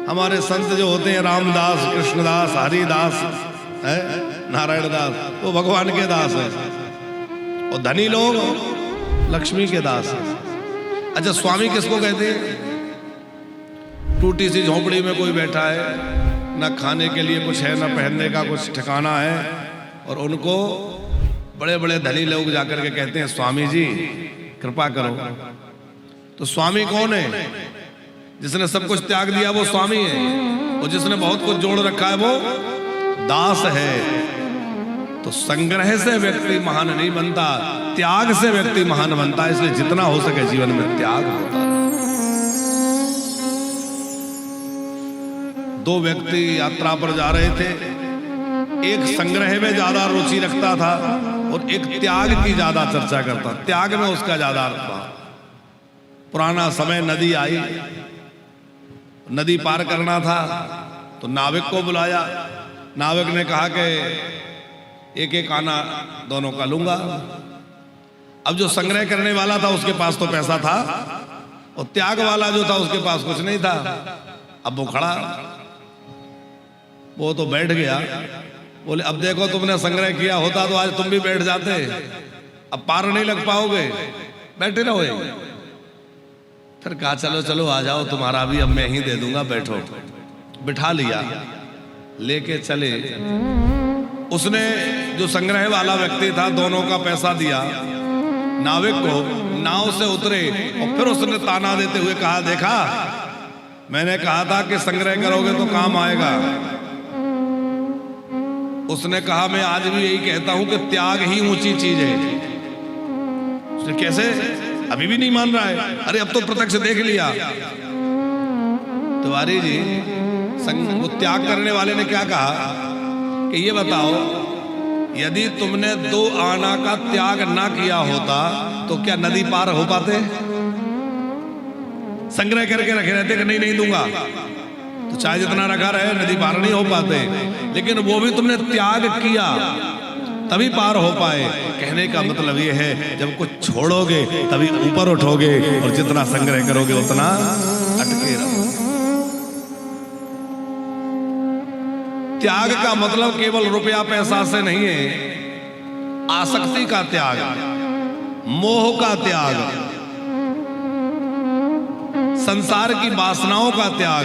हमारे संत जो होते हैं रामदास, कृष्णदास, हरिदास, नारायण दास, वो भगवान के दास है। और धनी लोग लक्ष्मी के दास हैं। अच्छा, स्वामी किसको कहते हैं? टूटी सी झोपड़ी में कोई बैठा है, ना खाने के लिए कुछ है, ना पहनने का कुछ ठिकाना है, और उनको बड़े बड़े धनी लोग जाकर के कहते हैं स्वामी जी कृपा करो। तो स्वामी कौन है? जिसने सब कुछ त्याग दिया वो स्वामी है, और जिसने बहुत कुछ जोड़ रखा है वो दास है। तो संग्रह से व्यक्ति महान नहीं बनता, त्याग से व्यक्ति महान बनता है। इसलिए जितना हो सके जीवन में त्याग होता है। दो व्यक्ति यात्रा पर जा रहे थे, एक संग्रह में ज्यादा रुचि रखता था और एक त्याग की ज्यादा चर्चा करता। त्याग में उसका ज्यादा था। पुराना समय, नदी आई, नदी पार करना था तो नाविक को बुलाया। नाविक ने कहा कि एक एक आना दोनों का लूंगा। अब जो संग्रह करने वाला था उसके पास तो पैसा था, और त्याग वाला जो था उसके पास कुछ नहीं था। अब वो खड़ा, वो तो बैठ गया। बोले अब देखो तुमने संग्रह किया होता तो आज तुम भी बैठ जाते, अब पार नहीं लग पाओगे, बैठे रहो। फिर कहा चलो चलो आ जाओ, तुम्हारा भी अब मैं ही दे दूंगा, बैठो। बिठा लिया, लेके चले। उसने जो संग्रह वाला व्यक्ति था दोनों का पैसा दिया नाविक को, नाव से उतरे, और फिर उसने ताना देते हुए कहा देखा मैंने कहा था कि संग्रह करोगे तो काम आएगा। उसने कहा मैं आज भी यही कहता हूं कि त्याग ही ऊंची चीज है। उसने कैसे? अभी भी नहीं मान रहा है। अरे अब तो प्रत्यक्ष देख लिया। तिवारी जी, वो त्याग करने वाले ने क्या कहा कि ये बताओ यदि तुमने 2 आना का त्याग ना किया होता तो क्या नदी पार हो पाते? संग्रह करके रखे रहते कि नहीं दूंगा, तो चाहे जितना रखा रहे नदी पार नहीं हो पाते। लेकिन वो भी तुमने त्याग किया तभी पार हो पाए। कहने का मतलब ये है जब कुछ छोड़ोगे तभी ऊपर उठोगे, और जितना संग्रह करोगे उतना अटके रहोगे। त्याग का मतलब केवल रुपया पैसा से नहीं है। आसक्ति का त्याग, मोह का त्याग, संसार की वासनाओं का त्याग,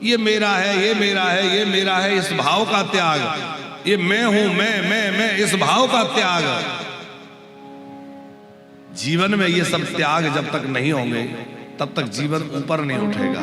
ये मेरा है, ये मेरा है, ये मेरा है, इस भाव का त्याग, ये मैं हूं, मैं इस भाव का त्याग। जीवन में ये सब त्याग जब तक नहीं होंगे तब तक जीवन ऊपर नहीं उठेगा।